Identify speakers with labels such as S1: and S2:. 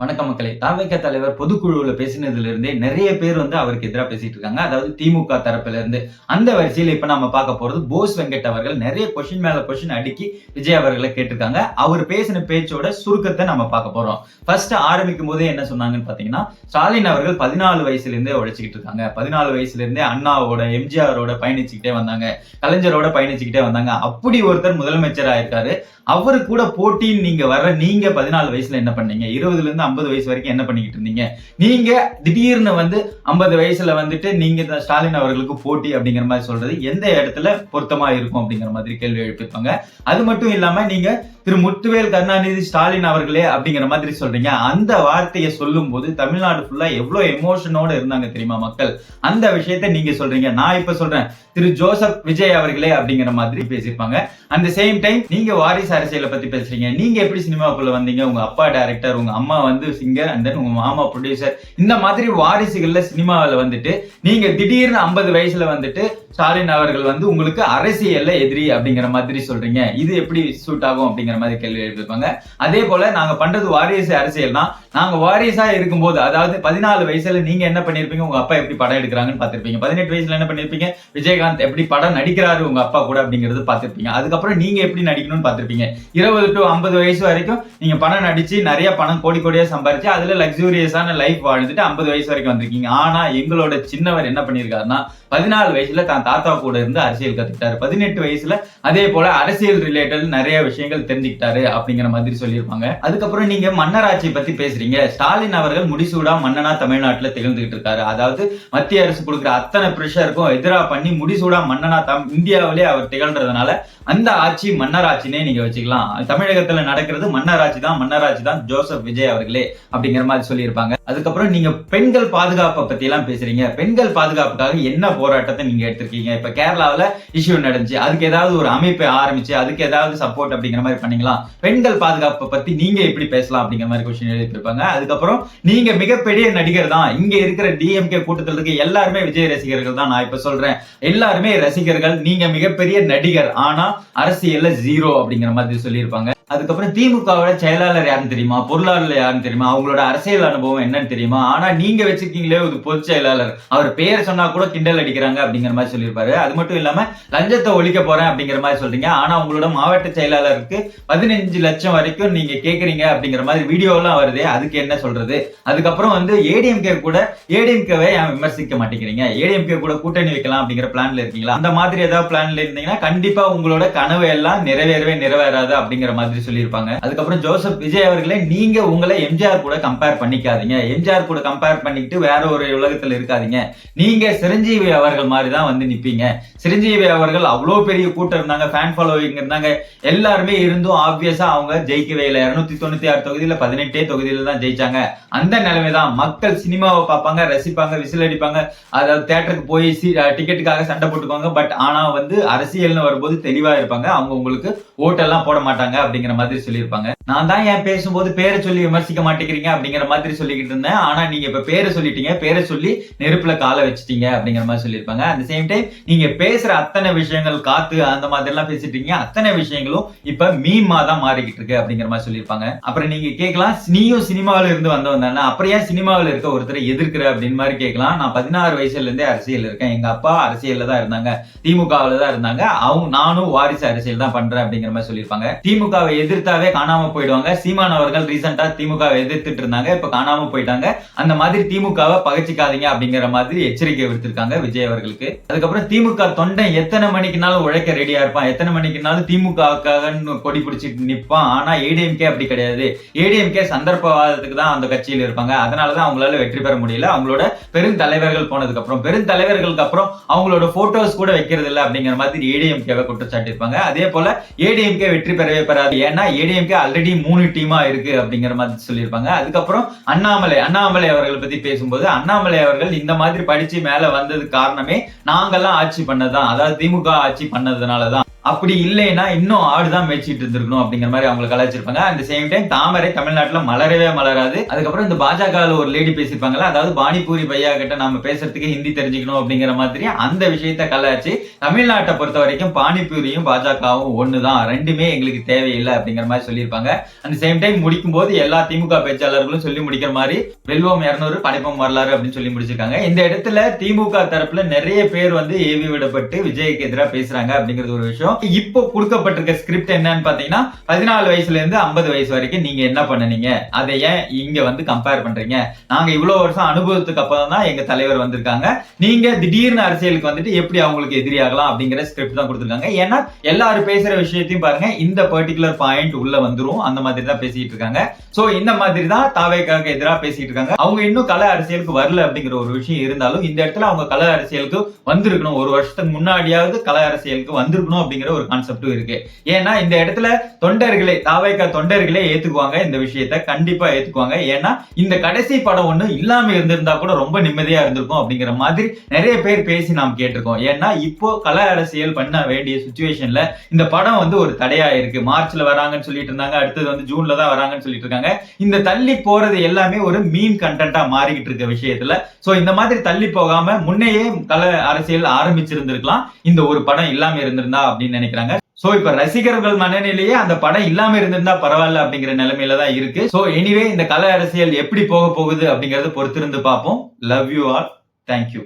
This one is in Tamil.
S1: வணக்கம் மக்களே. தவிக தலைவர் பொதுக்குழுவுல பேசினதுல இருந்தே நிறைய பேர் அவருக்கு எதிராக பேசிட்டு இருக்காங்க. அதாவது திமுக தரப்புல இருந்து. அந்த வரிசையில இப்ப நாம பார்க்க போறது போஸ் வெங்கட் அவர்கள் நிறைய கொஸ்டின் மேல கொஸ்டின் அடுக்கி விஜய் அவர்களை கேட்டிருக்காங்க. அவர் பேசின பேச்சோட சுருக்கத்தை நம்ம பார்க்க போறோம். ஃபர்ஸ்ட் ஆரம்பிக்கும் போதே என்ன சொன்னாங்கன்னு பாத்தீங்கன்னா, ஸ்டாலின் அவர்கள் 14 வயசுல இருந்தே உழைச்சிக்கிட்டு இருக்காங்க. 14 வயசுல இருந்தே அண்ணாவோட, எம்ஜிஆரோட பயணிச்சுக்கிட்டே வந்தாங்க, கலைஞரோட பயணிச்சுக்கிட்டே வந்தாங்க. அப்படி ஒருத்தர் முதலமைச்சரா இருக்காரு. அவரு கூட போட்டின்னு நீங்க 14 வயசுல என்ன பண்ணீங்க? 20ல இருந்து 50 வயசு வரைக்கும் என்ன பண்ணிக்கிட்டு இருந்தீங்க? நீங்க திடீர்னு 50 வயசுல நீங்க ஸ்டாலின் அவர்களுக்கு போட்டி அப்படிங்கிற மாதிரி சொல்றது எந்த இடத்துல பொருத்தமா இருக்கும் அப்படிங்கிற மாதிரி கேள்வி எழுப்பிருப்பாங்க. அது மட்டும் இல்லாம நீங்க திரு முத்துவேல் கருணாநிதி ஸ்டாலின் அவர்களே அப்படிங்கிற மாதிரி சொல்றீங்க. அந்த வார்த்தையை சொல்லும் போது தமிழ்நாடு ஃபுல்லா எவ்வளவு எமோஷனோட இருந்தாங்க தெரியுமா மக்கள்? அந்த விஷயத்த நீங்க சொல்றீங்க. நான் இப்ப சொல்றேன் திரு ஜோசப் விஜய் அவர்களே அப்படிங்கிற மாதிரி பேசியிருப்பாங்க. அந்த சேம் டைம் நீங்க வாரிசு அரசியலை பத்தி பேசுறீங்க. நீங்க எப்படி சினிமாவுக்குள்ள வந்தீங்க? உங்க அப்பா டைரக்டர், உங்க அம்மா சிங்கர், அண்ட் தென் உங்க மாமா ப்ரொடியூசர். இந்த மாதிரி வாரிசுகள்ல சினிமாவில் நீங்க திடீர்னு 50 வயசுல ஸ்டாலின் அவர்கள் உங்களுக்கு அரசியல்ல எதிரி அப்படிங்கிற மாதிரி சொல்றீங்க. இது எப்படி சூட் ஆகும் அப்படிங்கிற மாதிரி கேள்வி எழுப்பிருப்பாங்க. அதே போல நாங்க பண்றது வாரிசு அரசியல் தான். நாங்க வாரிசா இருக்கும்போது, அதாவது 14 வயசுல நீங்க என்ன பண்ணிருப்பீங்க? உங்க அப்பா எப்படி படம் எடுக்கிறாங்கன்னு பாத்திருப்பீங்க. 18 வயசுல என்ன பண்ணிருப்பீங்க? விஜயகாந்த் எப்படி படம் நடிக்கிறாரு உங்க அப்பா கூட அப்படிங்கறது பாத்திருப்பீங்க. அதுக்கப்புறம் நீங்க எப்படி நடிக்கணும்னு பாத்திருப்பீங்க. 20 to 50 வயசு வரைக்கும் நீங்க படம் நடிச்சு நிறைய பணம் கோடியா சம்பாரிச்சு அதுல லக்ஸூரியஸான லைஃப் வாழ்ந்துட்டு 50 வயசு வரைக்கும் வந்திருக்கீங்க. ஆனா எங்களோட சின்னவர் என்ன பண்ணிருக்காருன்னா, 14 வயசுல தான் தாத்தா கூட இருந்து அரசியல் கத்துக்கிட்டாரு. 18 வயசுல அதே போல அரசியல் ரிலேட்டட் நிறைய விஷயங்கள் தெரிஞ்சுக்கிட்டாரு அப்படிங்கிற மாதிரி சொல்லியிருப்பாங்க. அதுக்கப்புறம் நீங்க மன்னராட்சி பத்தி பேசுறீங்க. ஸ்டாலின் அவர்கள் முடிசூடா மன்னனா தமிழ்நாட்டுல திகழ்ந்துகிட்டு இருக்காரு. அதாவது மத்திய அரசு கொடுக்குற அத்தனை பிரஷருக்கும் எதிராக பண்ணி முடிசூடா மன்னனா இந்தியாவிலே அவர் திகழ்றதுனால அந்த ஆட்சி மன்னராட்சினே நீங்க வச்சுக்கலாம். தமிழகத்துல நடக்கிறது மன்னராட்சி தான் ஜோசப் விஜய் அவர்களே அப்படிங்கிற மாதிரி சொல்லியிருப்பாங்க. அதுக்கப்புறம் நீங்க பெண்கள் பாதுகாப்பை பத்தி எல்லாம் பேசுறீங்க. பெண்கள் பாதுகாப்புக்காக என்ன போராட்டத்தை நீங்க எடுத்திருக்கீங்க? இப்ப கேரளாவில இஷ்யூ நடந்துச்சு, அதுக்கு ஏதாவது ஒரு அமைப்பை ஆரம்பிச்சு அதுக்கு ஏதாவது சப்போர்ட் அப்படிங்கிற மாதிரி பண்ணீங்களா? பெண்கள் பாதுகாப்பை பத்தி நீங்க எப்படி பேசலாம் அப்படிங்கிற மாதிரி கொஸ்டின் எழுப்பியிருப்பாங்க. அதுக்கப்புறம் நீங்க மிகப்பெரிய நடிகர் தான். இங்க இருக்கிற டிஎம்கே கூட்டத்தில் இருக்க எல்லாருமே விஜய் ரசிகர்கள் தான். நான் இப்ப சொல்றேன், எல்லாருமே ரசிகர்கள். நீங்க மிகப்பெரிய நடிகர், ஆனா அரசியல்ல ஜீரோ அப்படிங்கிற மாதிரி சொல்லியிருப்பாங்க. அதுக்கப்புறம் திமுகவோட செயலாளர் யாருன்னு தெரியுமா? பொருளாளர் யாருன்னு தெரியுமா? அவங்களோட அரசியல் அனுபவம் என்னன்னு தெரியுமா? ஆனா நீங்க வச்சிருக்கீங்களே ஒரு பொதுச் செயலாளர், அவர் பேர் சொன்னா கூட கிண்டல் அடிக்கிறாங்க அப்படிங்கிற மாதிரி சொல்லியிருப்பாரு. அது மட்டும் இல்லாம லஞ்சத்தை ஒழிக்க போறேன் அப்படிங்கிற மாதிரி சொல்றீங்க. ஆனா உங்களோட மாவட்ட செயலாளருக்கு 15 லட்சம் வரைக்கும் நீங்க கேக்குறீங்க அப்படிங்கிற மாதிரி வீடியோ எல்லாம் வருது. அதுக்கு என்ன சொல்றது? அதுக்கப்புறம் ஏடிஎம்கே கூட ஏடிஎம்கேவை விமர்சிக்க மாட்டேங்கிறீங்க. ஏடிஎம்கே கூட கூட்டணி வைக்கலாம் அப்படிங்கிற பிளான்ல இருக்கீங்களா? அந்த மாதிரி ஏதாவது பிளான்ல இருந்தீங்கன்னா கண்டிப்பா உங்களோட கனவு எல்லாம் நிறைவேறாது அப்படிங்கிற மாதிரி சொல்லியிருப்பாங்க. அதுக்கப்புறம் ஜோசப் விஜய் அவர்களே, நீங்க உங்களை எம்ஜிஆர் கூட கம்பேர் பண்ணிக்காதீங்க. எம்ஜிஆர் கூட கம்பேர் பண்ணிட்டு வேற ஒரு உலகத்துல இருக்காதீங்க. நீங்க சிரஞ்சீவி அவர்கள் மாதிரி தான் நிப்பீங்க. சிரஞ்சீவி அவர்கள் அவ்வளவு பெரிய கூட்டம் இருந்தாங்க, ஃபேன் ஃபாலோவிங் இருந்தாங்க, எல்லாருமே இருந்தும் ஆப்வியஸா அவங்க ஜெயிக்கவே இல்லை. 296 தொகுதியில 18 தொகுதியில தான் ஜெயிச்சாங்க. அந்த நிலைமைதான். மக்கள் சினிமாவை பார்ப்பாங்க, ரசிப்பாங்க, விசில் அடிப்பாங்க, அதாவது தியேட்டருக்கு போய் டிக்கெட்டுக்காக சண்டை போட்டுக்குவாங்க. பட் ஆனா அரசியல்னு வரும்போது தெளிவா இருப்பாங்க. அவங்க உங்களுக்கு ஓட்டெல்லாம் போட மாட்டாங்க அப்படிங்கிற மாதிரி சொல்லியிருப்பாங்க. நான் தான் ஏன் பேசும்போது பேரை சொல்லி விமர்சிக்க மாட்டேங்கிறீங்க அப்படிங்கிற மாதிரி சொல்லிக்கிட்டு இருந்தேன். ஆனா நீங்க இப்ப பேரை சொல்லிட்டீங்க, பேரை சொல்லி நெருப்புல காலை வச்சுட்டீங்க அப்படிங்கிற மாதிரி சொல்லியிருப்பாங்க. அந்த சேம் டைம் நீங்க பேசுற அத்தனை விஷயங்கள், காத்து அந்த மாதிரி எல்லாம் பேசிட்டீங்க, அத்தனை விஷயங்களும் இப்ப மீமா தான் மாறிக்கிட்டு இருக்கு அப்படிங்கிற மாதிரி சொல்லியிருப்பாங்க. அப்புறம் நீங்க கேட்கலாம், நீயும் சினிமாவில இருந்து வந்தவன் தானே, அப்புறம் ஏன் சினிமாவில இருக்க ஒருத்தரை எதிர்க்கிற அப்படின்னு மாதிரி கேட்கலாம். நான் 16 வயசுல இருந்தே அரசியல் இருக்கேன். எங்க அப்பா அரசியல்ல தான் இருந்தாங்க, திமுகவுல தான் இருந்தாங்க. நானும் வாரிசு அரசியல் தான் பண்றேன் அப்படிங்கிற மாதிரி சொல்லியிருப்பாங்க. திமுகவை எதிர்த்தாவே காணாம போயிடுவாங்க. சீமான் அவர்கள் ரீசெண்டா திமுகவை எதிர்த்துட்டு இருந்தாங்க, இப்ப காணாம போயிட்டாங்க. அந்த மாதிரி திமுகவை பகைச்சிக்காதீங்க அப்படிங்கிற மாதிரி எச்சரிக்கை விடுத்திருக்காங்க விஜய் அவர்களுக்கு. அதுக்கப்புறம் திமுக தொண்டை எத்தனை மணிக்குனாலும் உழைக்க ரெடியா இருப்பான், எத்தனை மணிக்குனாலும் திமுகவுக்காக கொடி பிடிச்சிட்டு நிற்பான். ஆனா ஏடிஎம்கே அப்படி கிடையாது. ஏடிஎம்கே சந்தர்ப்பவாதத்துக்கு தான் அந்த கட்சியில் இருப்பாங்க. அதனாலதான் அவங்களால வெற்றி பெற முடியல. அவங்களோட பெருந்தலைவர்கள் போனதுக்கு அப்புறம், பெருந்தலைவர்களுக்கு அப்புறம் அவங்களோட போட்டோஸ் கூட வைக்கிறது இல்லை அப்படிங்கிற மாதிரி ஏடிஎம்கேவை குற்றச்சாட்டு இருப்பாங்க. அதே போல ஏடிஎம்கே வெற்றி பெறவே பெறாது. ஏன்னா ஏடிஎம்கே ஆல்ரெடி 3 டீமா இருக்கு அப்படிங்கிற மாதிரி சொல்லியிருப்பாங்க. அதுக்கப்புறம் அண்ணாமலை அவர்களை பத்தி பேசும்போது, அண்ணாமலை அவர்கள் இந்த மாதிரி படிச்சு மேல வந்தது காரணமே நாங்கெல்லாம் ஆட்சி பண்ணதான், அதாவது திமுக ஆட்சி பண்ணதுனாலதான். அப்படி இல்லைன்னா இன்னும் ஆடுதான் மேய்ச்சிட்டு இருந்திருக்கணும் அப்படிங்கிற மாதிரி அவங்க கலாச்சிருப்பாங்க. அந்த சேம் டைம் தாமரை தமிழ்நாட்டுல மலரவே மலராது. அதுக்கப்புறம் இந்த பாஜக ஒரு லேடி பேசியிருப்பாங்கல்ல, அதாவது பானிபூரி பையா கிட்ட நம்ம பேசுறதுக்கு ஹிந்தி தெரிஞ்சுக்கணும் அப்படிங்கிற மாதிரி அந்த விஷயத்த கலாச்சு தமிழ்நாட்டை பொறுத்த வரைக்கும் பானிபூரியும் பாஜகவும் ஒண்ணுதான், ரெண்டுமே எங்களுக்கு தேவையில்லை அப்படிங்கிற மாதிரி சொல்லியிருப்பாங்க. அந்த சேம் டைம் முடிக்கும் போது எல்லா திமுக பேச்சாளர்களும் சொல்லி முடிக்கிற மாதிரி வெல்வோம் 200 படைப்போம் வரலாறு அப்படின்னு சொல்லி முடிச்சிருக்காங்க. இந்த இடத்துல திமுக தரப்புல நிறைய பேர் ஏவி விடப்பட்டு விஜய்க்கு எதிராக பேசுறாங்க அப்படிங்கிறது ஒரு விஷயம். இப்போ கொடுக்கப்பட்டிருக்க ஸ்கிரிப்ட் என்னன்னு பாத்தீங்கன்னா 14 வயசுல இருந்து 50 வயசு வரைக்கும் நீங்க என்ன பண்ணீங்க, அதை ஏன் இங்க கம்பேர் பண்றீங்க, நாங்க இவ்வளவு வருஷம் அனுபவத்துக்கு அப்புறம் தான் எங்க தலைவர் வந்திருக்காங்க, நீங்க திடீர்னு அரசியலுக்கு எப்படி அவங்களுக்கு எதிரியாகலாம் அப்படிங்கிற ஸ்கிரிப்ட் தான் கொடுத்திருக்காங்க. ஏன்னா எல்லாரும் பேசுற விஷயத்தையும் பாருங்க, இந்த பர்டிகுலர் பாயிண்ட் உள்ள வந்துரும், அந்த மாதிரி தான் பேசிட்டு இருக்காங்க. சோ இந்த மாதிரி தான் தாவேக்காக்கு எதிராக பேசிட்டு இருக்காங்க. அவங்க இன்னும் கல அரசியலுக்கு வரல அப்படிங்கிற ஒரு விஷயம் இருந்தாலும் இந்த இடத்துல அவங்க கல அரசியலுக்கு வந்திருக்கணும், ஒரு வருஷத்துக்கு முன்னாடியாவது கல அரசியலுக்கு வந்திருக்கணும் அப்படிங்கிற ஒரு கான்செப்டும் இருக்கு. ஏன்னா இந்த இடத்துல தொண்டர்களே, தாவேக்கா தொண்டர்களே ஏத்துக்குவாங்க, இந்த விஷயத்தை கண்டிப்பா ஏத்துக்குவாங்க. ஏன்னா இந்த கடைசி படம் ஒண்ணு இல்லாம இருந்திருந்தா கூட ரொம்ப நிம்மதியா இருந்திருக்கும் அப்படிங்கிற மாதிரி நிறைய பேர் பேசி நாம் கேட்டிருக்கோம். ஏன்னா இப்போ கல அரசியல் பண்ண வேண்டிய சிச்சுவேஷன்ல இந்த படம் ஒரு தடையா இருக்கு. மார்ச்ல வராங்கன்னு சொல்லிட்டு இருந்தாங்க, அடுத்தது ஜூன்ல தான் வராங்கன்னு சொல்லிட்டு இருக்காங்க. இந்த தள்ளி போறது எல்லாமே ஒரு மீம் கண்டென்ட்டா மாறிக்கிட்டு இருக்க விஷயத்துல சோ இந்த மாதிரி தள்ளி போகாம முன்னையே கல அரசியல் ஆரம்பிச்சிருந்திருக்கலாம், இந்த ஒரு படம் இல்லாம இருந்திருந்தா அப்படின்னு நினைக்கிறாங்க. சோ இப்ப ரசிகர்கள் மனநிலையே அந்த படம் இல்லாம இருந்திருந்தா பரவாயில்ல அப்படிங்கிற நிலைமையில தான் இருக்கு. சோ எனிவே இந்த கல அரசியல் எப்படி போக போகுது அப்படிங்கறத பொறுத்திருந்து பார்ப்போம். Love you all. தேங்க்யூ.